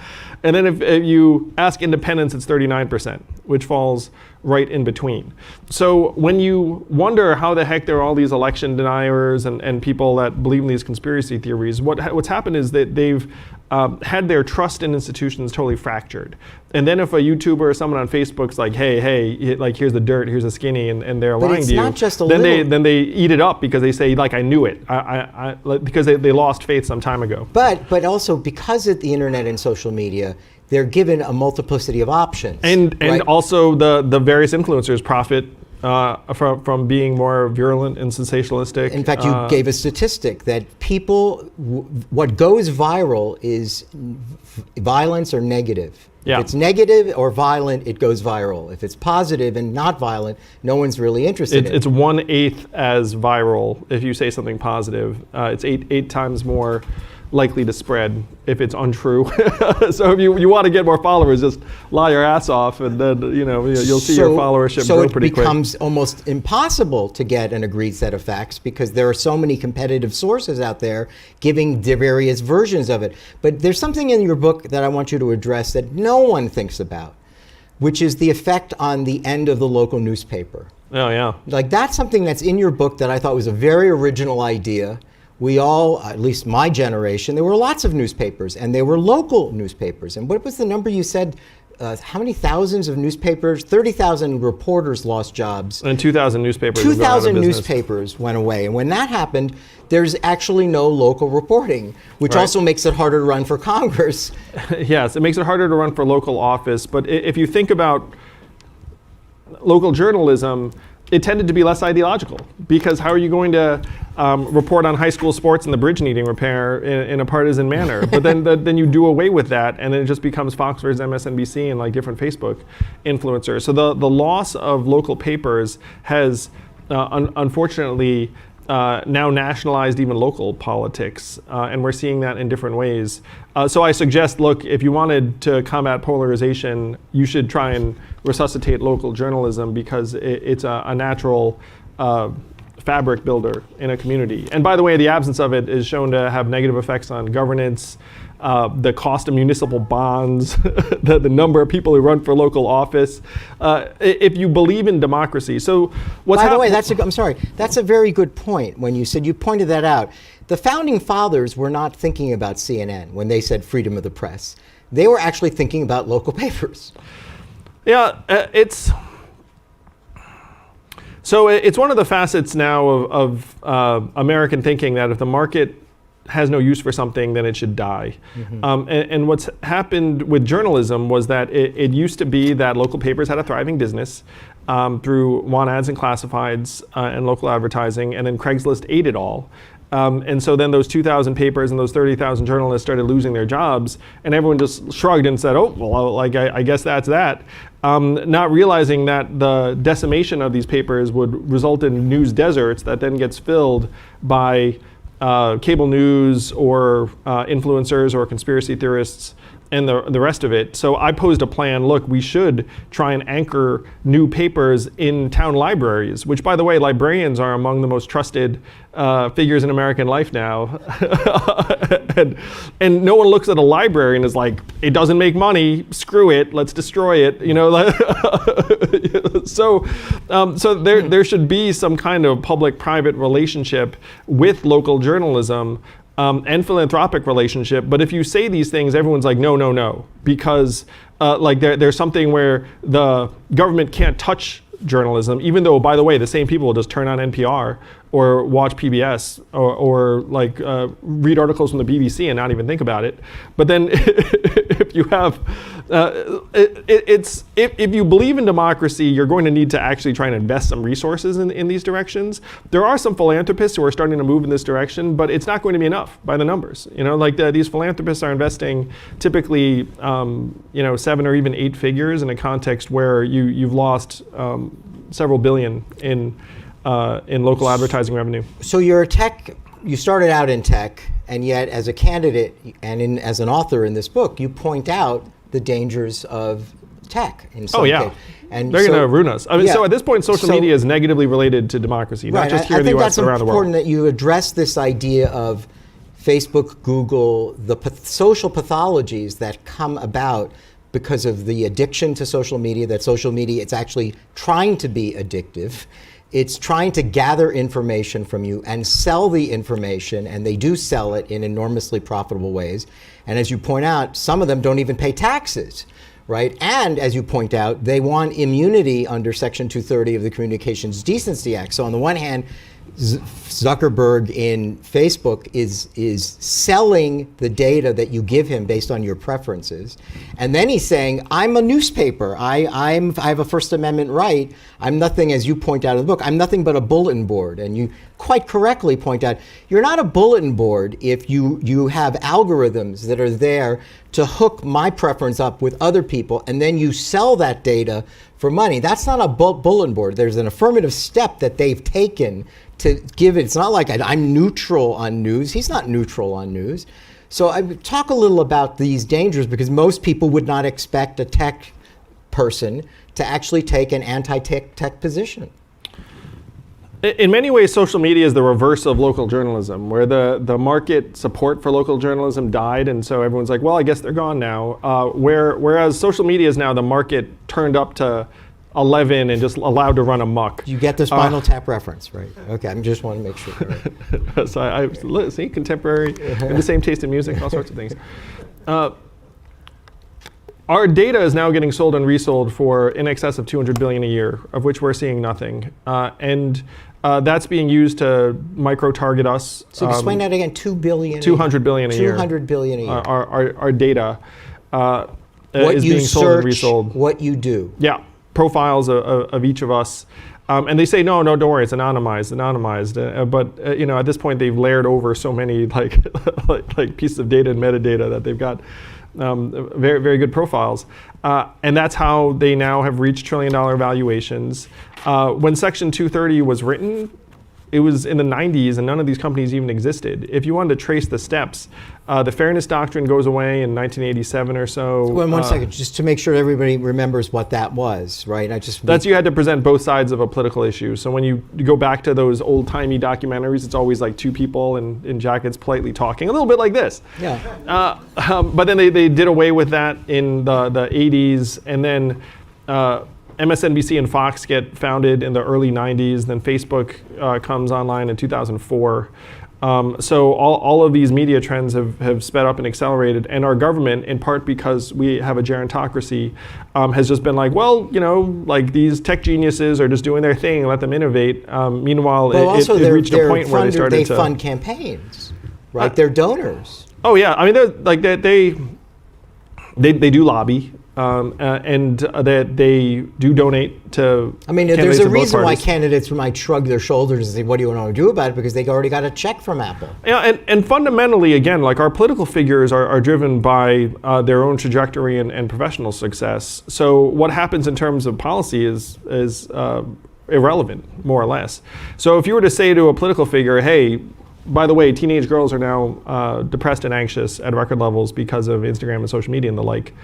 [SPEAKER 2] And then if you ask independents, it's 39%, which falls right in between. So when you wonder how the heck there are all these election deniers and people that believe in these conspiracy theories, what's happened is that they've had their trust in institutions totally fractured. And then if a YouTuber or someone on Facebook's like, hey, like here's the dirt, here's the skinny, and they're lying to you,
[SPEAKER 1] not just
[SPEAKER 2] then they eat it up because they say, like, I knew it, because they lost faith some time ago.
[SPEAKER 1] But also because of the internet and social media, they're given a multiplicity of options.
[SPEAKER 2] And
[SPEAKER 1] right?
[SPEAKER 2] also the various influencers profit from being more virulent and sensationalistic.
[SPEAKER 1] In fact, you gave a statistic that what goes viral is violence or negative.
[SPEAKER 2] Yeah.
[SPEAKER 1] If it's negative or violent, it goes viral. If it's positive and not violent, no one's really interested in it.
[SPEAKER 2] It's 1/8 as viral if you say something positive. It's eight times more likely to spread if it's untrue. So if you want to get more followers, just lie your ass off, and then you'll see your followership grow pretty quick.
[SPEAKER 1] So it becomes almost impossible to get an agreed set of facts because there are so many competitive sources out there giving the various versions of it. But there's something in your book that I want you to address that no one thinks about, which is the effect on the end of the local newspaper.
[SPEAKER 2] Oh yeah.
[SPEAKER 1] Like that's something that's in your book that I thought was a very original idea. We all, at least my generation, there were lots of newspapers, and they were local newspapers. And what was the number you said? How many thousands of newspapers? 30,000 reporters lost jobs.
[SPEAKER 2] And 2,000 newspapers.
[SPEAKER 1] 2,000 newspapers went away. And when that happened, there's actually no local reporting, which also makes it harder to run for Congress.
[SPEAKER 2] Yes, it makes it harder to run for local office. But if you think about local journalism, it tended to be less ideological, because how are you going to report on high school sports and the bridge needing repair in a partisan manner? But then you do away with that, and then it just becomes Fox versus MSNBC and like different Facebook influencers. So the loss of local papers has unfortunately now nationalized even local politics, and we're seeing that in different ways. So I suggest, look, if you wanted to combat polarization, you should try and resuscitate local journalism, because it's a natural fabric builder in a community. And by the way, the absence of it is shown to have negative effects on governance, the cost of municipal bonds, the number of people who run for local office. If you believe in democracy, so what's
[SPEAKER 1] By the way, that's a very good point. When you pointed that out, the founding fathers were not thinking about CNN when they said freedom of the press. They were actually thinking about local papers.
[SPEAKER 2] Yeah, it's one of the facets now of American thinking that if the market has no use for something, then it should die. And what's happened with journalism was that it used to be that local papers had a thriving business through want ads and classifieds and local advertising, and then Craigslist ate it all. And so then those 2,000 papers and those 30,000 journalists started losing their jobs, and everyone just shrugged and said, oh, well, like I guess that's that. Not realizing that the decimation of these papers would result in news deserts that then gets filled by cable news or influencers or conspiracy theorists and the rest of it. So I posed a plan, look, we should try and anchor new papers in town libraries, which, by the way, librarians are among the most trusted figures in American life now. and no one looks at a library and is like, it doesn't make money, screw it, let's destroy it. So there should be some kind of public-private relationship with local journalism. And philanthropic relationship, but if you say these things, everyone's like, no, because there's something where the government can't touch journalism, even though, by the way, the same people will just turn on NPR or watch PBS or read articles from the BBC and not even think about it. But then if you have, if you believe in democracy, you're going to need to actually try and invest some resources in these directions. There are some philanthropists who are starting to move in this direction, but it's not going to be enough by the numbers. These philanthropists are investing typically, 7 or even 8 figures in a context where you've lost several billion in local advertising revenue.
[SPEAKER 1] So you're a tech, you started out in tech, and yet as a candidate and as an author in this book, you point out the dangers of tech in some case.
[SPEAKER 2] And they're going to ruin us. So at this point, social media is negatively related to democracy, not just here in the US, but around the world.
[SPEAKER 1] I think that's important that you address this idea of Facebook, Google, the social pathologies that come about because of the addiction to social media, that social media, it's actually trying to be addictive. It's trying to gather information from you and sell the information, and they do sell it in enormously profitable ways. And as you point out, some of them don't even pay taxes, right? And as you point out, they want immunity under Section 230 of the Communications Decency Act. So on the one hand, Zuckerberg in Facebook is selling the data that you give him based on your preferences, and then he's saying, "I'm a newspaper. I have a First Amendment right. I'm nothing," as you point out in the book, "I'm nothing but a bulletin board." And you quite correctly point out, you're not a bulletin board if you have algorithms that are there to hook my preference up with other people, and then you sell that data for money. That's not a bulletin board. There's an affirmative step that they've taken to give it. It's not like I'm neutral on news. He's not neutral on news. So I talk a little about these dangers, because most people would not expect a tech person to actually take an anti-tech position.
[SPEAKER 2] In many ways, social media is the reverse of local journalism, where the market support for local journalism died, and so everyone's like, well, I guess they're gone now. Whereas social media is now the market turned up to 11 and just allowed to run amok.
[SPEAKER 1] You get the Spinal Tap reference, right? Okay, I just want to make sure. Right?
[SPEAKER 2] So I see contemporary, and the same taste in music, all sorts of things. Our data is now getting sold and resold for in excess of $200 billion a year, of which we're seeing nothing. And that's being used to micro-target us.
[SPEAKER 1] So explain that again, $200 billion
[SPEAKER 2] a year.
[SPEAKER 1] $200 billion a year.
[SPEAKER 2] Our data
[SPEAKER 1] what
[SPEAKER 2] is
[SPEAKER 1] you
[SPEAKER 2] being sold and resold.
[SPEAKER 1] What you do.
[SPEAKER 2] Yeah, profiles of each of us. And they say, no, don't worry, it's anonymized. But at this point, they've layered over so many like pieces of data and metadata that they've got very, very good profiles. And that's how they now have reached trillion-dollar valuations. When Section 230 was written, it was in the 90s, and none of these companies even existed. If you wanted to trace the steps, the Fairness Doctrine goes away in 1987 or so.
[SPEAKER 1] Well, one second, just to make sure everybody remembers what that was, right?
[SPEAKER 2] That's you had to present both sides of a political issue. So when you go back to those old-timey documentaries, it's always like two people in jackets politely talking, a little bit like this.
[SPEAKER 1] Yeah.
[SPEAKER 2] But then they did away with that in the 80s, and then MSNBC and Fox get founded in the early 90s. Then Facebook comes online in 2004. So all of these media trends have sped up and accelerated. And our government, in part because we have a gerontocracy, has just been like, well, like these tech geniuses are just doing their thing, let them innovate. Meanwhile, it reached a point where they started to...
[SPEAKER 1] They fund campaigns. right? They're donors.
[SPEAKER 2] Oh yeah, I mean, they're like they do lobby, and that they do donate to.
[SPEAKER 1] I mean, there's a reason why candidates might shrug their shoulders and say, "What do you want to do about it?" Because they already got a check from Apple.
[SPEAKER 2] Yeah, and fundamentally, again, like our political figures are driven by their own trajectory and professional success. So what happens in terms of policy is irrelevant, more or less. So if you were to say to a political figure, "Hey, by the way, teenage girls are now depressed and anxious at record levels because of Instagram and social media and the like,"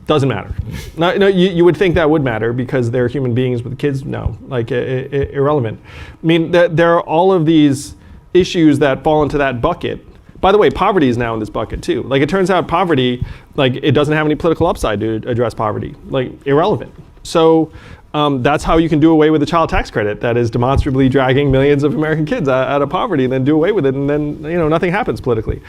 [SPEAKER 2] doesn't matter. No, you would think that would matter because they're human beings with kids. No, like irrelevant. I mean, there are all of these issues that fall into that bucket. By the way, poverty is now in this bucket too. Like it turns out poverty, like it doesn't have any political upside to address poverty. Like irrelevant. So that's how you can do away with the child tax credit that is demonstrably dragging millions of American kids out of poverty, and then do away with it, and then nothing happens politically.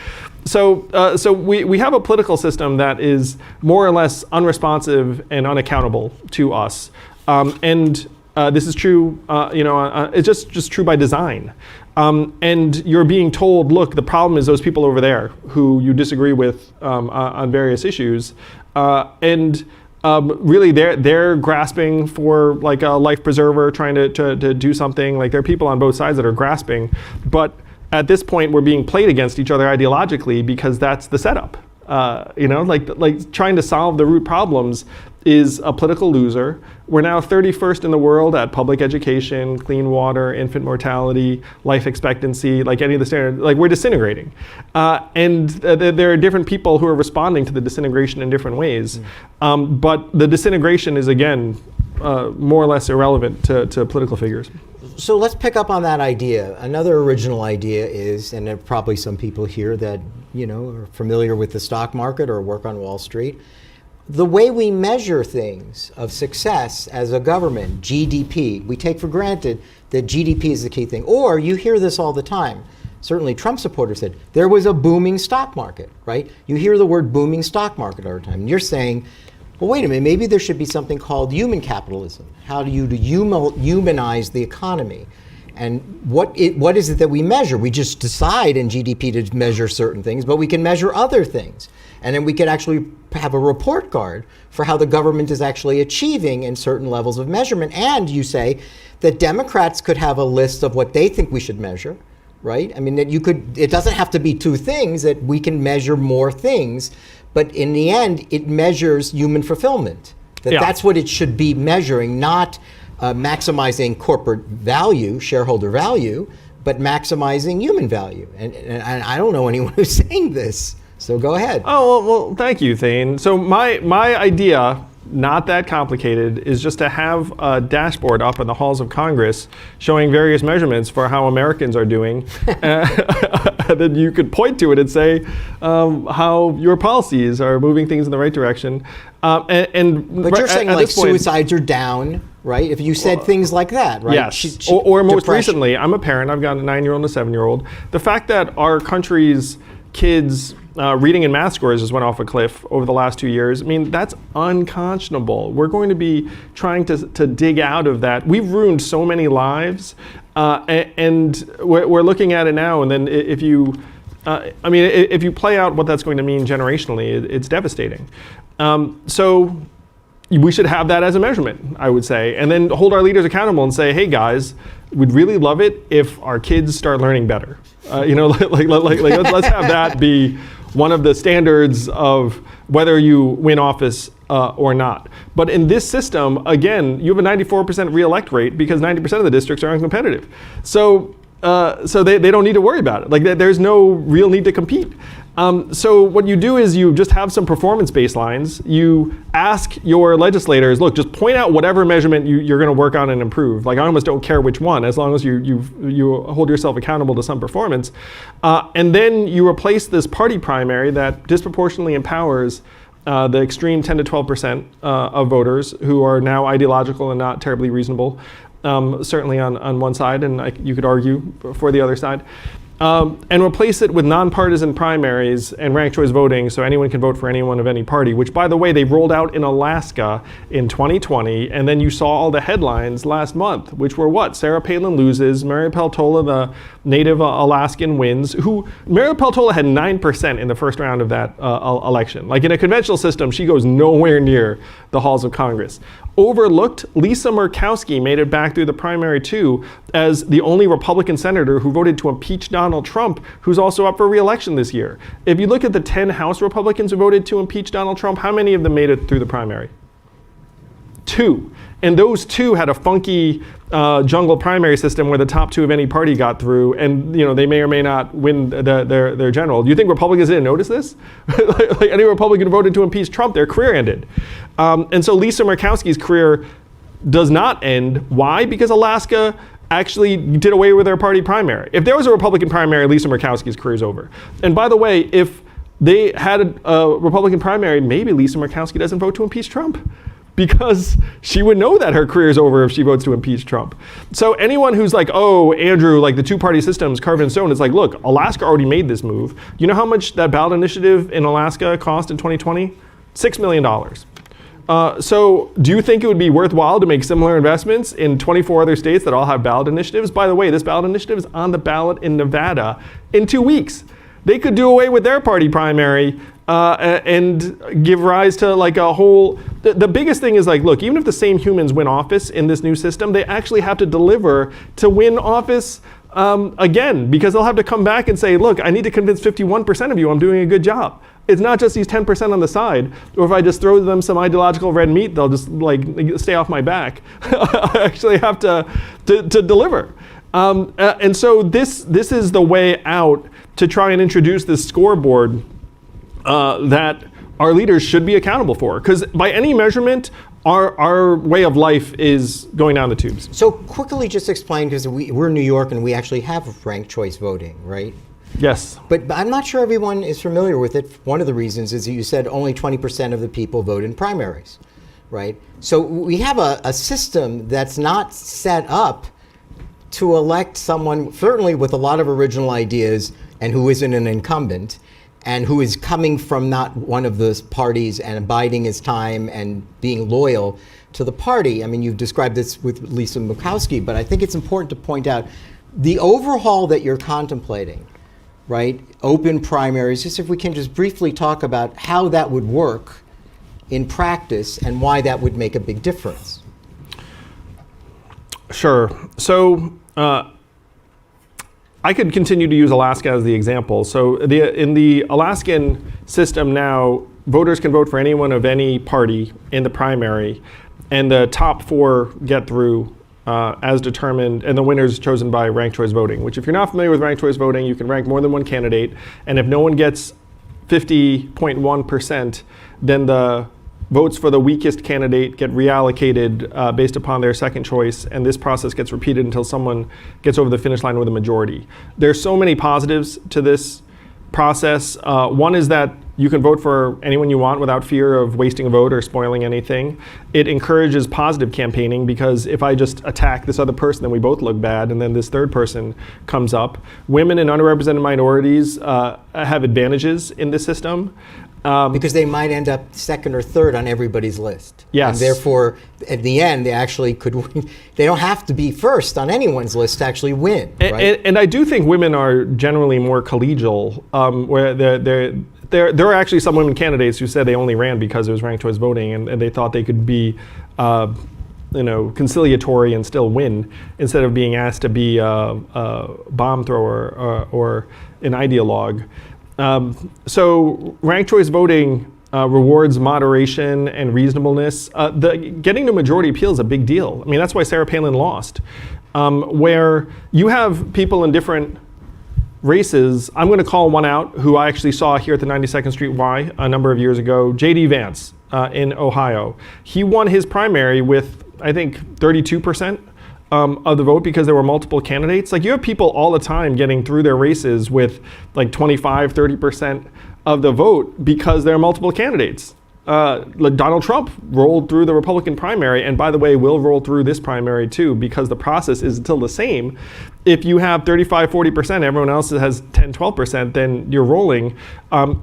[SPEAKER 2] So we have a political system that is more or less unresponsive and unaccountable to us, and this is true. It's just true by design. And you're being told, look, the problem is those people over there who you disagree with on various issues, and really they're grasping for like a life preserver, trying to do something. Like there are people on both sides that are grasping, but at this point we're being played against each other ideologically because that's the setup. Like trying to solve the root problems is a political loser. We're now 31st in the world at public education, clean water, infant mortality, life expectancy, like any of the standard, like we're disintegrating. And there are different people who are responding to the disintegration in different ways. But the disintegration is, again, more or less irrelevant to political figures.
[SPEAKER 1] So let's pick up on that idea. Another original idea is, and there are probably some people here that are familiar with the stock market or work on Wall Street, the way we measure things of success as a government, GDP, we take for granted that GDP is the key thing. Or you hear this all the time. Certainly Trump supporters said, there was a booming stock market, right? You hear the word booming stock market all the time. And you're saying, well, wait a minute, maybe there should be something called human capitalism. How do you humanize the economy? And what is it that we measure? We just decide in GDP to measure certain things, but we can measure other things. And then we could actually have a report card for how the government is actually achieving in certain levels of measurement. And you say that Democrats could have a list of what they think we should measure, right? I mean, that it doesn't have to be two things, that we can measure more things, but in the end, it measures human fulfillment. That's what it should be measuring, not maximizing corporate value, shareholder value, but maximizing human value. And I don't know anyone who's saying this. So go ahead.
[SPEAKER 2] Oh, well, thank you, Thane. So my idea, not that complicated, is just to have a dashboard up in the halls of Congress showing various measurements for how Americans are doing. Then you could point to it and say how your policies are moving things in the right direction.
[SPEAKER 1] But you're saying like suicides are down, right? If you said things like that, right?
[SPEAKER 2] Yes. Or most recently, I'm a parent. I've got a 9-year-old and a 7-year-old. The fact that our country's kids' reading and math scores just went off a cliff over the last 2 years. I mean, that's unconscionable. We're going to be trying to dig out of that. We've ruined so many lives, and we're looking at it now. And then if you play out what that's going to mean generationally, it's devastating. So we should have that as a measurement, I would say, and then hold our leaders accountable and say, hey guys, we'd really love it if our kids start learning better. Let's have that be one of the standards of whether you win office or not. But in this system, again, you have a 94% re-elect rate because 90% of the districts are uncompetitive. So they don't need to worry about it. Like there's no real need to compete. So what you do is you just have some performance baselines. You ask your legislators, look, just point out whatever measurement you're going to work on and improve. Like I almost don't care which one, as long as you hold yourself accountable to some performance. And then you replace this party primary that disproportionately empowers the extreme 10 to 12% of voters who are now ideological and not terribly reasonable, certainly on one side, and you could argue for the other side. and replace it with nonpartisan primaries and ranked choice voting so anyone can vote for anyone of any party, which, by the way, they rolled out in Alaska in 2020. And then you saw all the headlines last month, which were what? Sarah Palin loses, Mary Peltola, the native Alaskan, wins. Mary Peltola had 9% in the first round of that election. Like in a conventional system, she goes nowhere near the halls of Congress. Overlooked, Lisa Murkowski made it back through the primary too as the only Republican senator who voted to impeach Donald Trump, who's also up for re-election this year. If you look at the 10 House Republicans who voted to impeach Donald Trump, how many of them made it through the primary? 2. And those 2 had a funky jungle primary system where the top 2 of any party got through, and they may or may not win their general. Do you think Republicans didn't notice this? Like any Republican who voted to impeach Trump, their career ended. And so Lisa Murkowski's career does not end. Why? Because Alaska actually did away with their party primary. If there was a Republican primary, Lisa Murkowski's career is over. And by the way, if they had a Republican primary, maybe Lisa Murkowski doesn't vote to impeach Trump, because she would know that her career is over if she votes to impeach Trump. So anyone who's like, oh, Andrew, like the two-party system's carved in stone, it's like, look, Alaska already made this move. You know how much that ballot initiative in Alaska cost in 2020? $6 million. So do you think it would be worthwhile to make similar investments in 24 other states that all have ballot initiatives? By the way, this ballot initiative is on the ballot in Nevada in 2 weeks. They could do away with their party primary and give rise to like a whole, the biggest thing is like, look, even if the same humans win office in this new system, they actually have to deliver to win office again, because they'll have to come back and say, look, I need to convince 51% of you I'm doing a good job. It's not just these 10% on the side, or if I just throw them some ideological red meat, they'll just like stay off my back. I actually have to deliver. And so this is the way out to try and introduce this scoreboard that our leaders should be accountable for. Because by any measurement, our way of life is going down the tubes.
[SPEAKER 1] So quickly just explain, because we're in New York and we actually have ranked choice voting, right?
[SPEAKER 2] Yes.
[SPEAKER 1] But I'm not sure everyone is familiar with it. One of the reasons is that you said only 20% of the people vote in primaries, right? So we have a system that's not set up to elect someone, certainly with a lot of original ideas and who isn't an incumbent, and who is coming from not one of the parties and abiding his time and being loyal to the party. I mean, you've described this with Lisa Murkowski, but I think it's important to point out the overhaul that you're contemplating, right? Open primaries, just if we can just briefly talk about how that would work in practice and why that would make a big difference.
[SPEAKER 2] Sure. So I could continue to use Alaska as the example. So in the Alaskan system now, voters can vote for anyone of any party in the primary, and the top 4 get through as determined, and the winner's chosen by ranked choice voting, which if you're not familiar with ranked choice voting, you can rank more than one candidate, and if no one gets 50.1%, then the votes for the weakest candidate get reallocated based upon their second choice, and this process gets repeated until someone gets over the finish line with a majority. There's so many positives to this process. One is that you can vote for anyone you want without fear of wasting a vote or spoiling anything. It encourages positive campaigning, because if I just attack this other person, then we both look bad, and then this third person comes up. Women and underrepresented minorities have advantages in this system.
[SPEAKER 1] Because they might end up second or third on everybody's list.
[SPEAKER 2] Yes.
[SPEAKER 1] And therefore, at the end, they actually could win. They don't have to be first on anyone's list to actually win. Right?
[SPEAKER 2] And I do think women are generally more collegial, where there are actually some women candidates who said they only ran because it was ranked choice voting, and they thought they could be conciliatory and still win, instead of being asked to be a bomb thrower or an ideologue. So ranked choice voting rewards moderation and reasonableness. Getting to majority appeal is a big deal. I mean, that's why Sarah Palin lost, where you have people in different races. I'm going to call one out who I actually saw here at the 92nd Street Y a number of years ago, J.D. Vance in Ohio. He won his primary with, I think, 32% of the vote, because there were multiple candidates. Like, you have people all the time getting through their races with like 25, 30% of the vote because there are multiple candidates. Donald Trump rolled through the Republican primary, and by the way, will roll through this primary too, because the process is still the same. If you have 35, 40%, everyone else has 10, 12%, then you're rolling,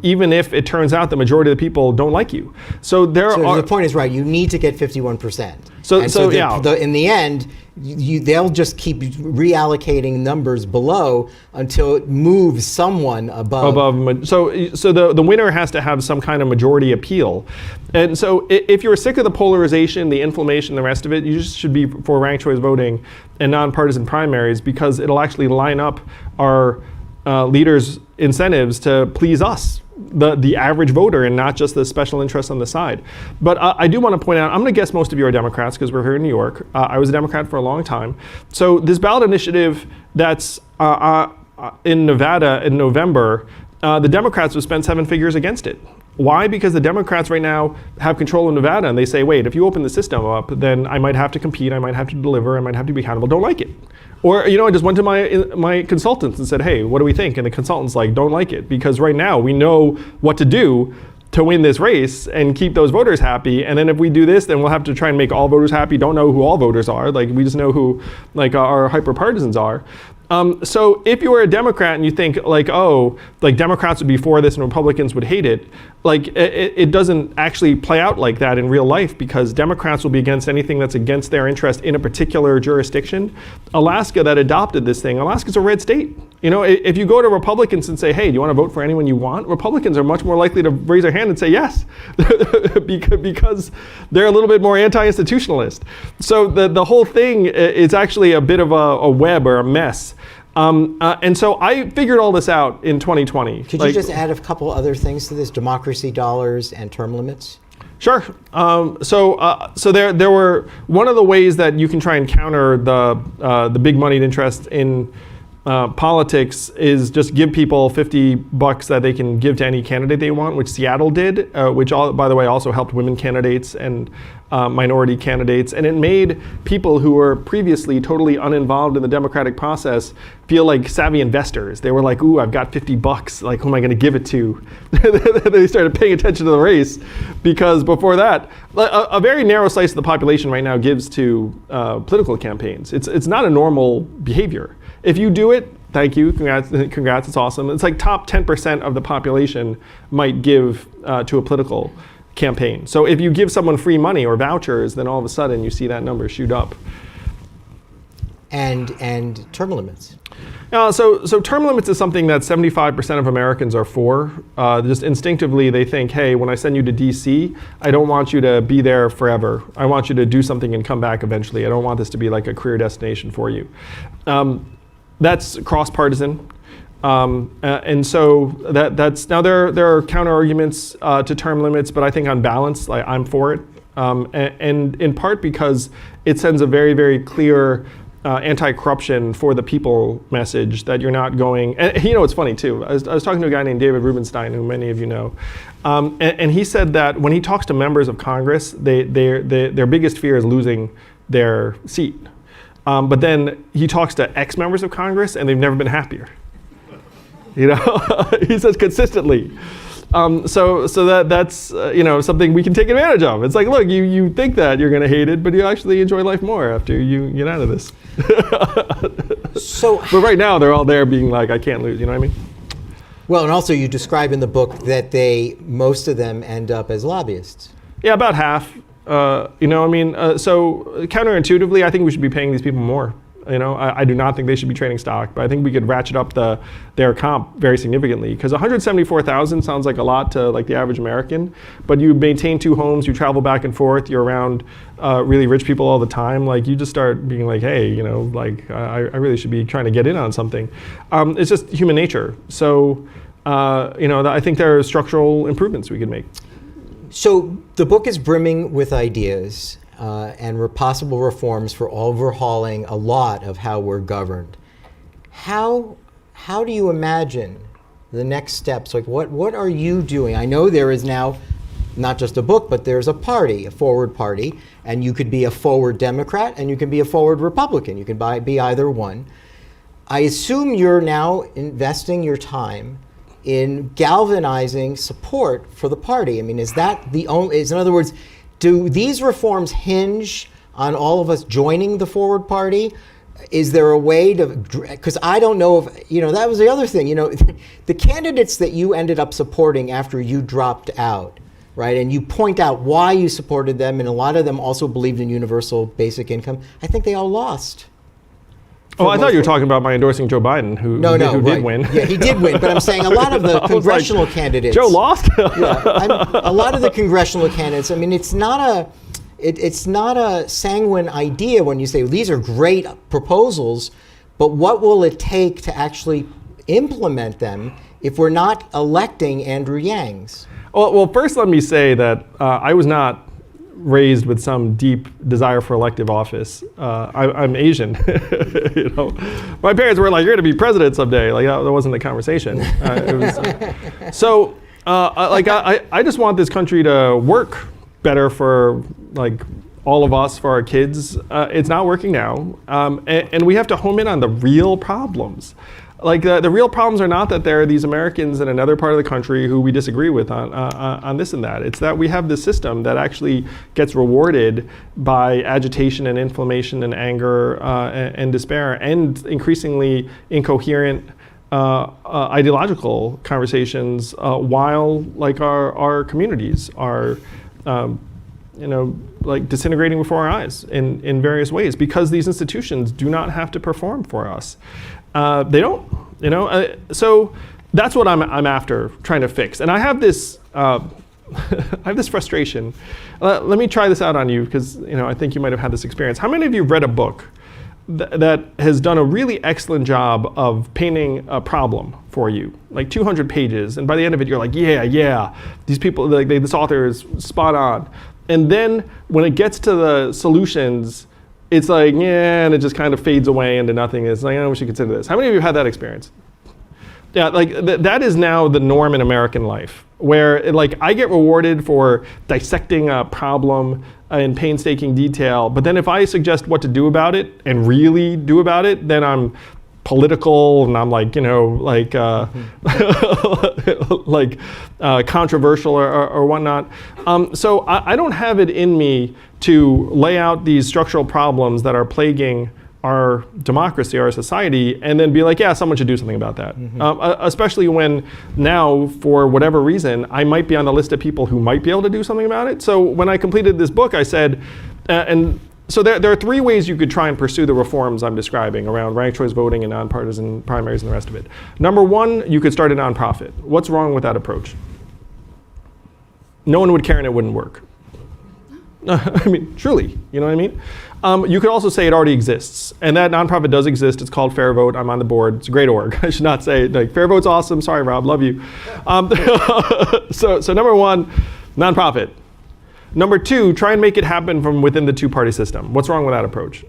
[SPEAKER 2] even if it turns out the majority of the people don't like you. So
[SPEAKER 1] the point is right, you need to get 51%.
[SPEAKER 2] Yeah.
[SPEAKER 1] In the end, they'll just keep reallocating numbers below until it moves someone above.
[SPEAKER 2] So the winner has to have some kind of majority appeal. And so if you're sick of the polarization, the inflammation, the rest of it, you just should be for ranked choice voting and nonpartisan primaries, because it'll actually line up our leaders' incentives to please us, the average voter, and not just the special interests on the side. But I do want to point out, I'm going to guess most of you are Democrats because we're here in New York. I was a Democrat for a long time. So this ballot initiative that's in Nevada in November, the Democrats have spent 7 figures against it. Why? Because the Democrats right now have control of Nevada, and they say, wait, if you open the system up, then I might have to compete, I might have to deliver, I might have to be accountable. Don't like it. Or, I just went to my consultants and said, hey, what do we think? And the consultant's like, don't like it, because right now we know what to do to win this race and keep those voters happy. And then if we do this, then we'll have to try and make all voters happy. Don't know who all voters are. Like, we just know who our hyper-partisans are. So if you were a Democrat and you think Democrats would be for this and Republicans would hate it, it doesn't actually play out like that in real life, because Democrats will be against anything that's against their interest in a particular jurisdiction. Alaska, that adopted this thing, Alaska's a red state. If you go to Republicans and say, hey, do you want to vote for anyone you want? Republicans are much more likely to raise their hand and say yes, because they're a little bit more anti-institutionalist. So the whole thing is actually a bit of a web or a mess. And so I figured all this out in 2020.
[SPEAKER 1] Could you just add a couple other things to this? Democracy dollars and term limits?
[SPEAKER 2] Sure. So there were, one of the ways that you can try and counter the big moneyed interest in politics is just give people $50 that they can give to any candidate they want, which Seattle did, which by the way also helped women candidates and minority candidates. And it made people who were previously totally uninvolved in the democratic process feel like savvy investors. They were like, ooh, I've got $50, like who am I going to give it to? They started paying attention to the race, because before that, a very narrow slice of the population right now gives to political campaigns. It's not a normal behavior. If you do it, thank you, congrats, it's awesome. It's like top 10% of the population might give to a political campaign. So if you give someone free money or vouchers, then all of a sudden you see that number shoot up.
[SPEAKER 1] And term limits.
[SPEAKER 2] So term limits is something that 75% of Americans are for. Just instinctively they think, hey, when I send you to DC, I don't want you to be there forever. I want you to do something and come back eventually. I don't want this to be like a career destination for you. That's cross-partisan. And so that's now there are counter arguments to term limits, but I think on balance, I'm for it. And in part because it sends a very, very clear anti-corruption for the people message that you're not going, and it's funny too. I was talking to a guy named David Rubenstein, who many of you know, and he said that when he talks to members of Congress, their biggest fear is losing their seat. But then he talks to ex-members of Congress and they've never been happier. He says consistently. So that's something we can take advantage of. It's like, look, you think that you're going to hate it, but you actually enjoy life more after you get out of this. But right now they're all there being like, I can't lose. You know what I mean?
[SPEAKER 1] Well, and also you describe in the book that most of them end up as lobbyists. Yeah,
[SPEAKER 2] about half. So counterintuitively, I think we should be paying these people more. I do not think they should be trading stock, but I think we could ratchet up their comp very significantly, because $174,000 sounds like a lot to like the average American, but you maintain 2 homes, you travel back and forth, you're around really rich people all the time. Like you just start being like, hey, I really should be trying to get in on something. It's just human nature. So, I think there are structural improvements we could make.
[SPEAKER 1] So the book is brimming with ideas and possible reforms for overhauling a lot of how we're governed. How do you imagine the next steps? Like what are you doing? I know there is now not just a book, but there's a party, a forward party, and you could be a forward Democrat and you can be a forward Republican. You can be either one. I assume you're now investing your time in galvanizing support for the party. I mean, is that the only, in other words, do these reforms hinge on all of us joining the Forward Party? Is there a way to, because I don't know if, that was the other thing, the candidates that you ended up supporting after you dropped out, right? And you point out why you supported them, and a lot of them also believed in universal basic income. I think they all lost.
[SPEAKER 2] Oh, I thought you were talking about my endorsing Joe Biden, who did win.
[SPEAKER 1] Yeah, he did win, but I'm saying a lot of the congressional candidates.
[SPEAKER 2] Joe lost?
[SPEAKER 1] A lot of the congressional candidates, I mean, it's not a sanguine idea when you say, well, these are great proposals, but what will it take to actually implement them if we're not electing Andrew Yang's?
[SPEAKER 2] Well, first let me say that I was not raised with some deep desire for elective office. I'm Asian. My parents were like, "You're going to be president someday." Like that wasn't the conversation. I just want this country to work better for all of us, for our kids. It's not working now, and we have to home in on the real problems. The real problems are not that there are these Americans in another part of the country who we disagree with on this and that. It's that we have this system that actually gets rewarded by agitation and inflammation and anger and despair, and increasingly incoherent ideological conversations, while our communities are disintegrating before our eyes in various ways, because these institutions do not have to perform for us. They don't, so that's what I'm after, trying to fix. And I have this, frustration. Let me try this out on you, because I think you might have had this experience. How many of you have read a book that has done a really excellent job of painting a problem for you, 200 pages, and by the end of it, you're like, yeah, these people, this author is spot on. And then when it gets to the solutions, it's and it just kind of fades away into nothing. It's we should consider this. How many of you have had that experience? Yeah, that is now the norm in American life, where I get rewarded for dissecting a problem in painstaking detail, but then if I suggest what to do about it and really do about it, then I'm political, and I'm controversial or whatnot. So I don't have it in me to lay out these structural problems that are plaguing our democracy, our society, and then be like, yeah, someone should do something about that. Especially when now, for whatever reason, I might be on the list of people who might be able to do something about it. So when I completed this book, I said, so there are three ways you could try and pursue the reforms I'm describing around ranked choice voting and nonpartisan primaries and the rest of it. Number one, you could start a nonprofit. What's wrong with that approach? No one would care and it wouldn't work. I mean, truly, you know what I mean? You could also say it already exists, and that nonprofit does exist. It's called Fair Vote. I'm on the board. It's a great org. I should not say Fair Vote's awesome. Sorry, Rob, love you. So number one, nonprofit. Number two, try and make it happen from within the two-party system. What's wrong with that approach?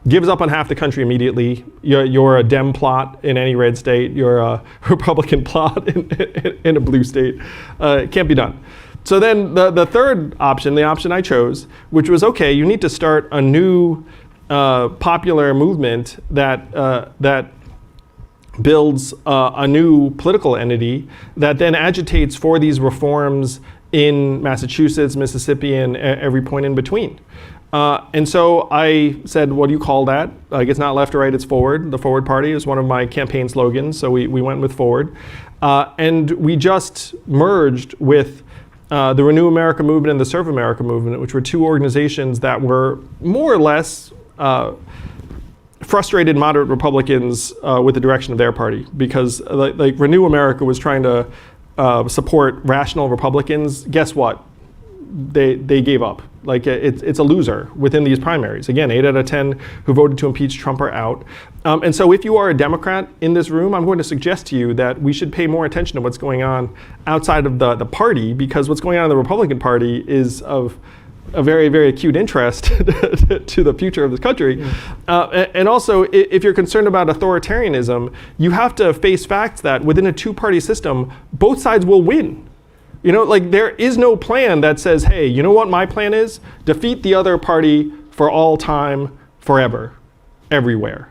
[SPEAKER 2] Gives up on half the country immediately. You're a Dem plot in any red state. You're a Republican plot in a blue state. It can't be done. So then the third option, the option I chose, which was, okay, you need to start a new popular movement that builds a new political entity that then agitates for these reforms in Massachusetts, Mississippi, and every point in between. And so I said, what do you call that? It's not left or right, it's forward. The Forward Party is one of my campaign slogans, so we went with forward. And we just merged with the Renew America movement and the Serve America movement, which were two organizations that were more or less frustrated moderate Republicans with the direction of their party, because Renew America was trying to support rational Republicans. Guess what? They gave up. It's a loser within these primaries. Again, 8 out of 10 who voted to impeach Trump are out. And so if you are a Democrat in this room, I'm going to suggest to you that we should pay more attention to what's going on outside of the party, because what's going on in the Republican Party is of a very, very acute interest to the future of this country. And also, if you're concerned about authoritarianism, you have to face facts that within a two-party system, both sides will win. There is no plan that says, hey, you know what my plan is? Defeat the other party for all time, forever, everywhere.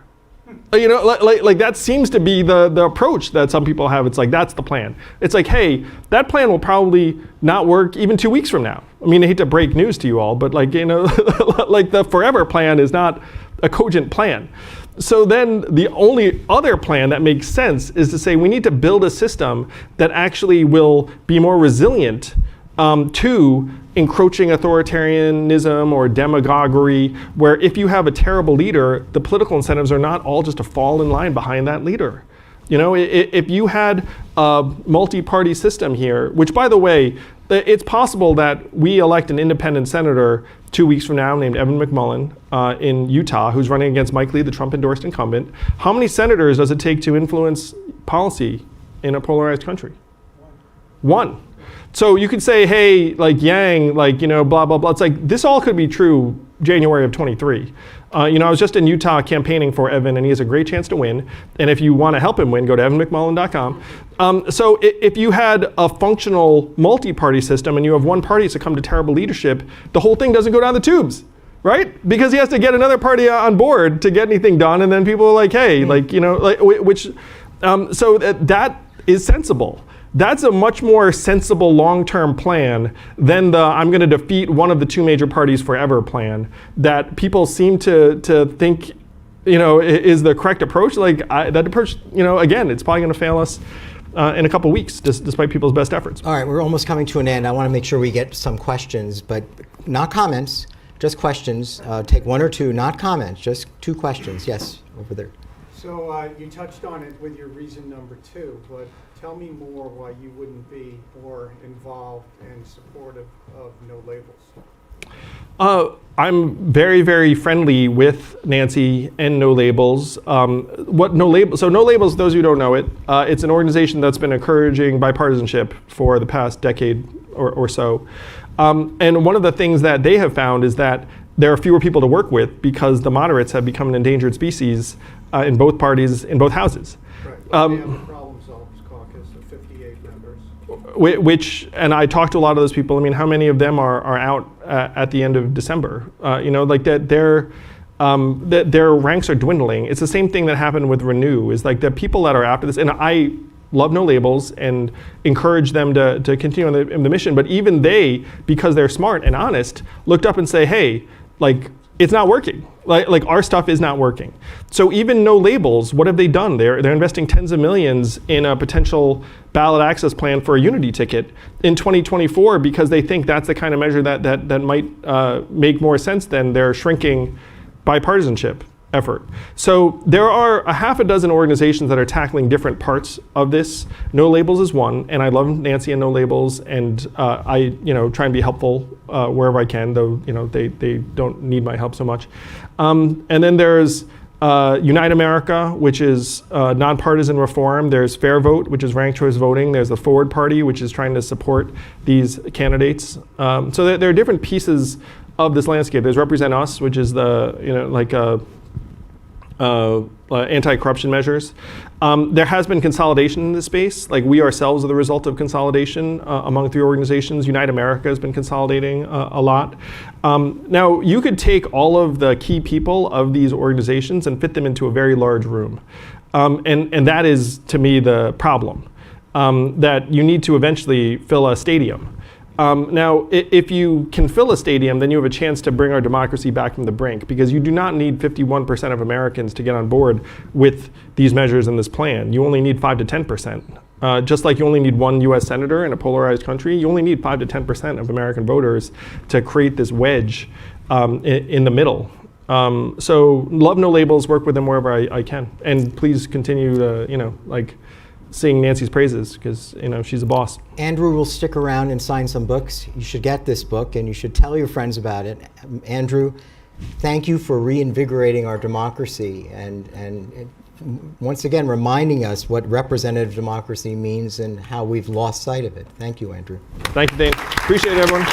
[SPEAKER 2] Like that seems to be the approach that some people have. It's like, that's the plan. It's like, hey, that plan will probably not work even 2 weeks from now. I mean, I hate to break news to you all, but like, like the forever plan is not a cogent plan. So then the only other plan that makes sense is to say we need to build a system that actually will be more resilient to encroaching authoritarianism or demagoguery, where if you have a terrible leader, the political incentives are not all just to fall in line behind that leader. If you had a multi-party system here, which by the way, it's possible that we elect an independent senator 2 weeks from now named Evan McMullin in Utah, who's running against Mike Lee, the Trump-endorsed incumbent. How many senators does it take to influence policy in a polarized country? One. So you could say, hey, like Yang, like, blah, blah, blah. It's like, this all could be true January of 23. I was just in Utah campaigning for Evan, and he has a great chance to win. And if you want to help him win, go to evanmcmullin.com. So if you had a functional multi-party system and you have one party succumb to terrible leadership, the whole thing doesn't go down the tubes, right? Because he has to get another party on board to get anything done, and then people are like, hey, so that is sensible. That's a much more sensible long-term plan than the I'm going to defeat one of the two major parties forever plan that people seem to think is the correct approach. That approach, again, it's probably going to fail us in a couple weeks, despite people's best efforts.
[SPEAKER 1] All right, we're almost coming to an end. I want to make sure we get some questions, but not comments, just questions. Take one or two, not comments, just 2 questions. Yes, over there.
[SPEAKER 3] So you touched on it with your reason number 2, but tell me more why you wouldn't be more involved and supportive of no labels.
[SPEAKER 2] I'm very, very friendly with Nancy and No Labels. What No Labels? So No Labels, those who don't know it, it's an organization that's been encouraging bipartisanship for the past decade or so. And one of the things that they have found is that there are fewer people to work with because the moderates have become an endangered species in both parties, in both houses.
[SPEAKER 3] Right. Well, they have a problem solvers caucus of 58 members.
[SPEAKER 2] Which, and I talked to a lot of those people. I mean, how many of them are out at the end of December? Like that their ranks are dwindling. It's the same thing that happened with Renew. Is like the people that are after this, and I love No Labels and encourage them to continue on the mission. But even they, because they're smart and honest, looked up and say, hey, like, it's not working. Like our stuff is not working. So even No Labels, what have they done? They're investing tens of millions in a potential ballot access plan for a unity ticket in 2024 because they think that's the kind of measure that might make more sense than their shrinking bipartisanship effort. So there are a half a dozen organizations that are tackling different parts of this. No Labels is one, and I love Nancy and No Labels, and I try and be helpful wherever I can, though they don't need my help so much. And then there's Unite America, which is nonpartisan reform. There's Fair Vote, which is ranked choice voting. There's the Forward Party, which is trying to support these candidates. So there are different pieces of this landscape. There's Represent Us, which is the anti-corruption measures. There has been consolidation in this space. Like we ourselves are the result of consolidation among 3 organizations. Unite America has been consolidating a lot. Now you could take all of the key people of these organizations and fit them into a very large room. And that is, to me, the problem, that you need to eventually fill a stadium. Now, if you can fill a stadium, then you have a chance to bring our democracy back from the brink, because you do not need 51% of Americans to get on board with these measures in this plan. You only need 5 to 10%. Just like you only need 1 US senator in a polarized country, you only need 5 to 10% of American voters to create this wedge in the middle. So love No Labels, work with them wherever I can. And please continue to, sing Nancy's praises, because she's a boss.
[SPEAKER 1] Andrew will stick around and sign some books. You should get this book and you should tell your friends about it. Andrew, thank you for reinvigorating our democracy and once again reminding us what representative democracy means and how we've lost sight of it. Thank you, Andrew.
[SPEAKER 2] Thank you, Dane. Appreciate it, everyone.